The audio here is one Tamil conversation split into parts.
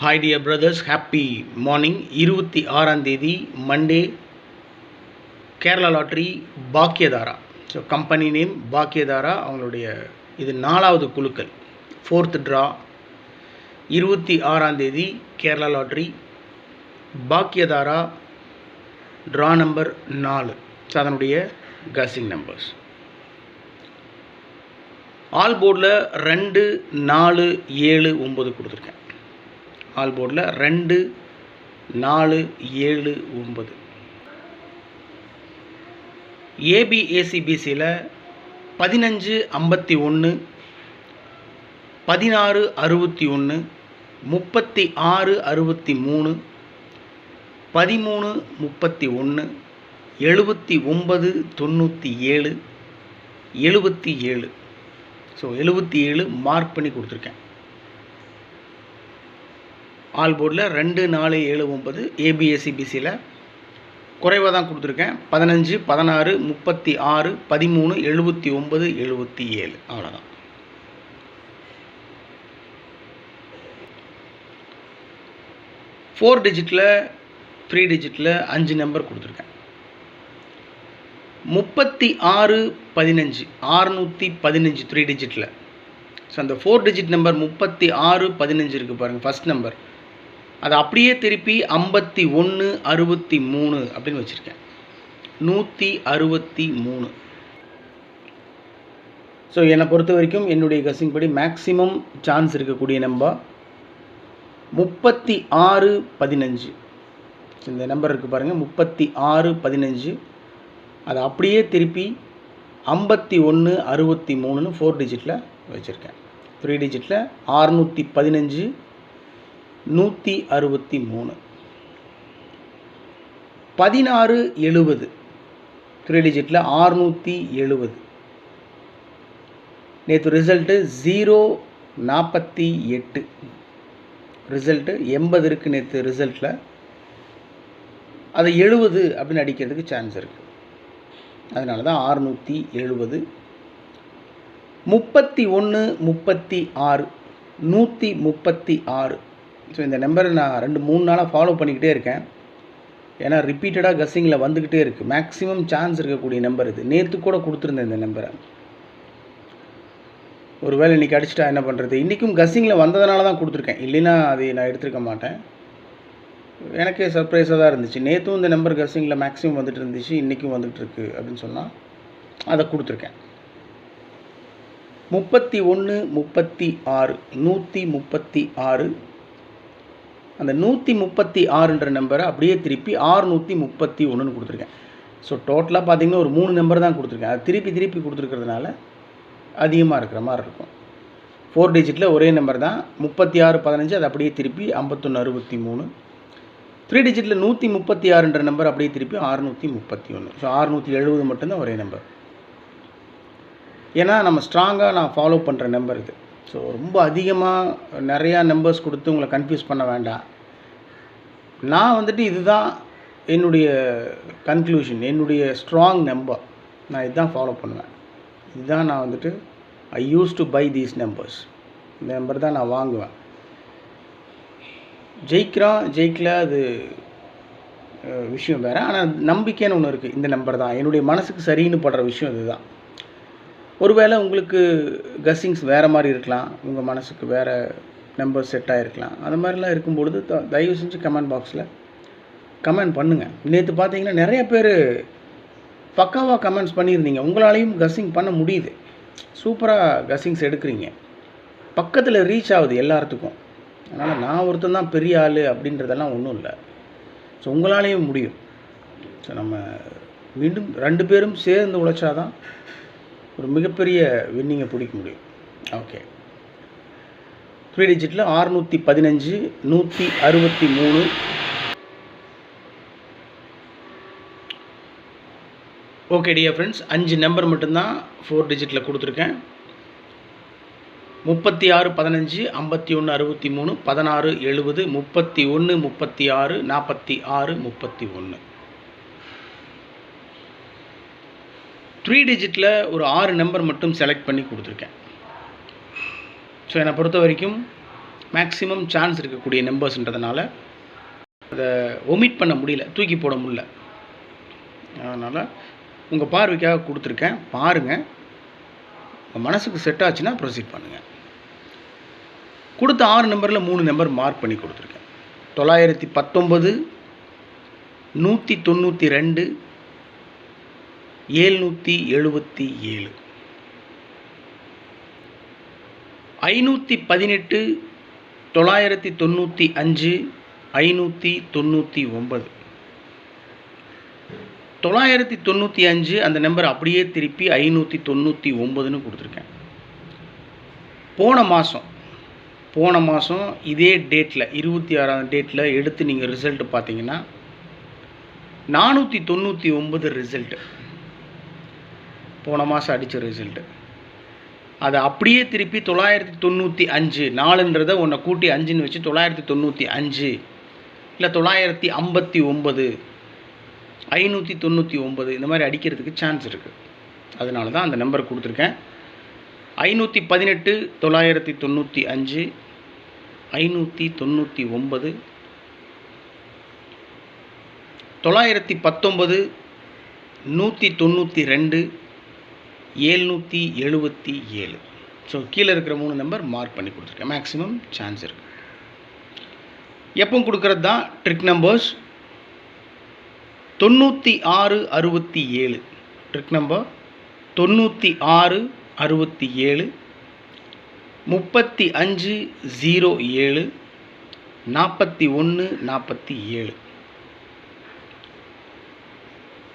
Hi dear brothers, happy morning. 26ஆம் தேதி Monday, Kerala lottery Bhagyathara. So company name Bhagyathara. அவங்களுடைய இது 4வது குலுக்கல், 4th ட்ரா. 26ஆம் தேதி Kerala lottery Bhagyathara, draw number 4. So அதனுடைய கசிங் நம்பர்ஸ் ஆல் போர்டில் 2, 4, 7, 9 கொடுத்துருக்கேன். ஆல் போர்டில் 2, 4, 7, 9. ஏபிஏசிபிசியில் 15, 51, 16, 61, 36, 63, 13, 31, 79, 97, 77. ஸோ 77 மார்க் பண்ணி கொடுத்துருக்கேன். ஆல் போர்டில் 2, 4, 7, 9 ஏபிஎஸ்சிபிசியில் குறைவாக தான் கொடுத்துருக்கேன். 15, 16, 36, 13, 79, 77. அவ்வளோதான். ஃபோர் டிஜிட்டில் 3 டிஜிட்டில் 5 நம்பர் கொடுத்துருக்கேன். 36, 15, 615 3 டிஜிட்டில். ஸோ அந்த 4 டிஜிட் நம்பர் 36, 15 இருக்குது பாருங்கள், ஃபஸ்ட் நம்பர். அதை அப்படியே திருப்பி 51, 63 அப்படின்னு வச்சுருக்கேன். 163. ஸோ என்னை பொறுத்த வரைக்கும் என்னுடைய கசிங் படி மேக்ஸிமம் சான்ஸ் இருக்கக்கூடிய நம்பர் 36, 15. இந்த நம்பர் இருக்குது பாருங்கள், 36, 15. அதை அப்படியே திருப்பி 51, 63ன்னு 4 டிஜிட்டில் வச்சுருக்கேன். 3 டிஜிட்டில் 615, 163. 16, 70 3 டிஜிட்டில் 670. நேற்று ரிசல்ட்டு 048. ரிசல்ட்டு 80 இருக்குது நேற்று ரிசல்ட்டில். அதை 70 அப்படின்னு அடிக்கிறதுக்கு சான்ஸ் இருக்குது. அதனால தான் 670. 31, 36, 136. ஸோ இந்த நம்பரை நான் 2-3 நாளாக ஃபாலோ பண்ணிக்கிட்டே இருக்கேன். ஏன்னா ரிப்பீட்டடாக கஸ்ஸிங்கில் வந்துக்கிட்டே இருக்குது. மேக்ஸிமம் சான்ஸ் இருக்கக்கூடிய நம்பர் இது. நேற்று கூட கொடுத்துருந்தேன் இந்த நம்பரை. ஒருவேளை இன்றைக்கி அடிச்சுட்டா என்ன பண்ணுறது? இன்றைக்கும் கஸ்ஸிங்கில் வந்ததுனால தான் கொடுத்துருக்கேன், இல்லைன்னா அதை நான் எடுத்துருக்க மாட்டேன். எனக்கே சர்ப்ரைஸாக தான் இருந்துச்சு. நேற்றும் இந்த நம்பர் கஸ்ஸிங்கில் மேக்ஸிமம் வந்துட்டு இருந்துச்சு, இன்றைக்கும் வந்துட்டு இருக்கு அப்படின்னு சொன்னால் அதை கொடுத்துருக்கேன். 31, 36, 136. அந்த 136ன்ற நம்பரை அப்படியே திருப்பி 631ன்னு கொடுத்துருக்கேன். ஸோ டோட்டலாக பார்த்திங்கன்னா ஒரு 3 நம்பர் தான் கொடுத்துருக்கேன். அது திருப்பி திருப்பி கொடுத்துருக்கிறதுனால அதிகமாக இருக்கிற மாதிரி இருக்கும். 4 டிஜிட்டில் ஒரே நம்பர் தான், 36, 15. அது அப்படியே திருப்பி 51, 63. 3 டிஜிட்டில் 136ன்ற நம்பர் அப்படியே திருப்பி 631. ஸோ 670 மட்டும்தான் ஒரே நம்பர். ஏன்னா நம்ம ஸ்ட்ராங்காக நான் ஃபாலோ பண்ணுற நம்பர் இது. ஸோ ரொம்ப அதிகமாக நிறையா நம்பர்ஸ் கொடுத்து உங்களை கன்ஃபியூஸ் பண்ண வேண்டாம். நான் வந்துட்டு இதுதான் என்னுடைய கன்க்ளூஷன், என்னுடைய ஸ்ட்ராங் நம்பர். நான் இதுதான் ஃபாலோ பண்ணுவேன். இதுதான் நான் வந்துட்டு I use to buy these numbers. இந்த நம்பர் தான் நான் வாங்குவேன். ஜெயிக்கல அது விஷயம் வேறு. ஆனால் நம்பிக்கைன்னு ஒன்று இருக்குது. இந்த நம்பர் தான் என்னுடைய மனசுக்கு சரின்னு படுற விஷயம் இதுதான். ஒருவேளை உங்களுக்கு கஸ்ஸிங்ஸ் வேறு மாதிரி இருக்கலாம், உங்கள் மனசுக்கு வேறு நம்பர் செட் ஆகிருக்கலாம். அந்த மாதிரிலாம் இருக்கும்பொழுது தயவு செஞ்சு கமெண்ட் பாக்ஸில் கமெண்ட் பண்ணுங்கள். நேற்று பார்த்தீங்கன்னா நிறைய பேர் பக்காவாக கமெண்ட்ஸ் பண்ணியிருந்தீங்க. உங்களாலையும் கஸ்ஸிங் பண்ண முடியுது. சூப்பராக கஸ்ஸிங்ஸ் எடுக்கிறீங்க. பக்கத்தில் ரீச் ஆகுது எல்லாத்துக்கும். அதனால் நான் ஒருத்தன் தான் பெரிய ஆள் அப்படின்றதெல்லாம் ஒன்றும் இல்லை. ஸோ உங்களாலேயும் முடியும். ஸோ நம்ம மீண்டும் 2 பேரும் சேர்ந்து உழைச்சாதான் ஒரு மிகப்பெரிய வின்னிங்கை பிடிக்க முடியும். Okay, 3 டிஜிட்டில் 615, 163. Okay dear friends, 5 number மட்டும்தான் 4 டிஜிட்டில் கொடுத்துருக்கேன். 36, 15, 51, 63, 16, 70, 31, 36, 46, 31. 3 டிஜிட்டில் ஒரு 6 நம்பர் மட்டும் செலக்ட் பண்ணி கொடுத்துருக்கேன். ஸோ என்னை பொறுத்த வரைக்கும் மேக்ஸிமம் சான்ஸ் இருக்கக்கூடிய நம்பர்ஸ்ன்றதுனால அதை ஒமிட் பண்ண முடியல, தூக்கி போட முடியல. அதனால் உங்கள் பார்வைக்காக கொடுத்துருக்கேன், பாருங்கள். உங்கள் மனசுக்கு செட் ஆச்சுன்னா ப்ரொசீட் பண்ணுங்கள். கொடுத்த 6 நம்பரில் 3 நம்பர் மார்க் பண்ணி கொடுத்துருக்கேன். 919, 192, 777, 518, 995, 599. 995 அந்த நம்பர் அப்படியே திருப்பி 599ன்னு கொடுத்துருக்கேன். போன மாதம் இதே டேட்டில் 26ஆம் டேட்டில் எடுத்து நீங்கள் ரிசல்ட் பார்த்தீங்கன்னா 499 ரிசல்ட்டு. போன மாதம் அடித்த ரிசல்ட்டு. அதை அப்படியே திருப்பி 995, 4ன்றதை ஒன்றை கூட்டி 5ன்னு வச்சு 995 இல்லை 959, 599 இந்த மாதிரி அடிக்கிறதுக்கு சான்ஸ் இருக்குது. அதனால தான் அந்த நம்பர் கொடுத்துருக்கேன். 518, 995, 599, 919, 192, 777. ஸோ கீழே இருக்கிற 3 நம்பர் மார்க் பண்ணி கொடுத்துருக்கேன். மேக்ஸிமம் சான்ஸ் இருக்குது. எப்போ கொடுக்குறது தான் trick numbers. 9667 trick number 9667, 3507, 4147.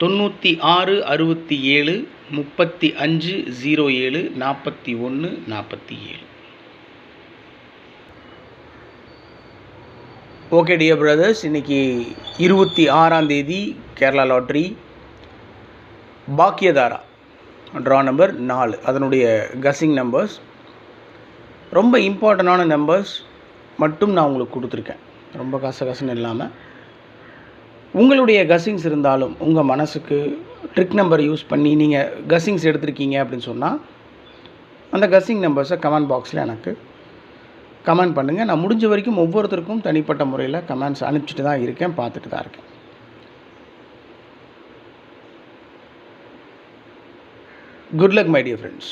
9667, 3507, 4147. Okay dear brothers, இன்றைக்கி 26ஆம் தேதி Kerala lottery Bhagyathara draw number 4, அதனுடைய கஸ்ஸிங் நம்பர்ஸ். ரொம்ப இம்பார்ட்டண்டான நம்பர்ஸ் மட்டும் நான் உங்களுக்கு கொடுத்துருக்கேன். ரொம்ப கசகசன்னு இல்லாமல் உங்களுடைய கஸ்ஸிங்ஸ் இருந்தாலும் உங்கள் மனசுக்கு ட்ரிக் நம்பர் யூஸ் பண்ணி நீங்கள் கஸ்ஸிங்ஸ் எடுத்திருக்கீங்க அப்படின்னு சொன்னால் அந்த கஸ்ஸிங் நம்பர்ஸை கமெண்ட் பாக்ஸில் எனக்கு கமெண்ட் பண்ணுங்கள். நான் முடிஞ்ச வரைக்கும் ஒவ்வொருத்தருக்கும் தனிப்பட்ட முறையில் கமெண்ட்ஸ் அனுப்பிச்சிட்டு தான் இருக்கேன், பார்த்துட்டு தான் இருக்கேன். Good luck, my dear friends.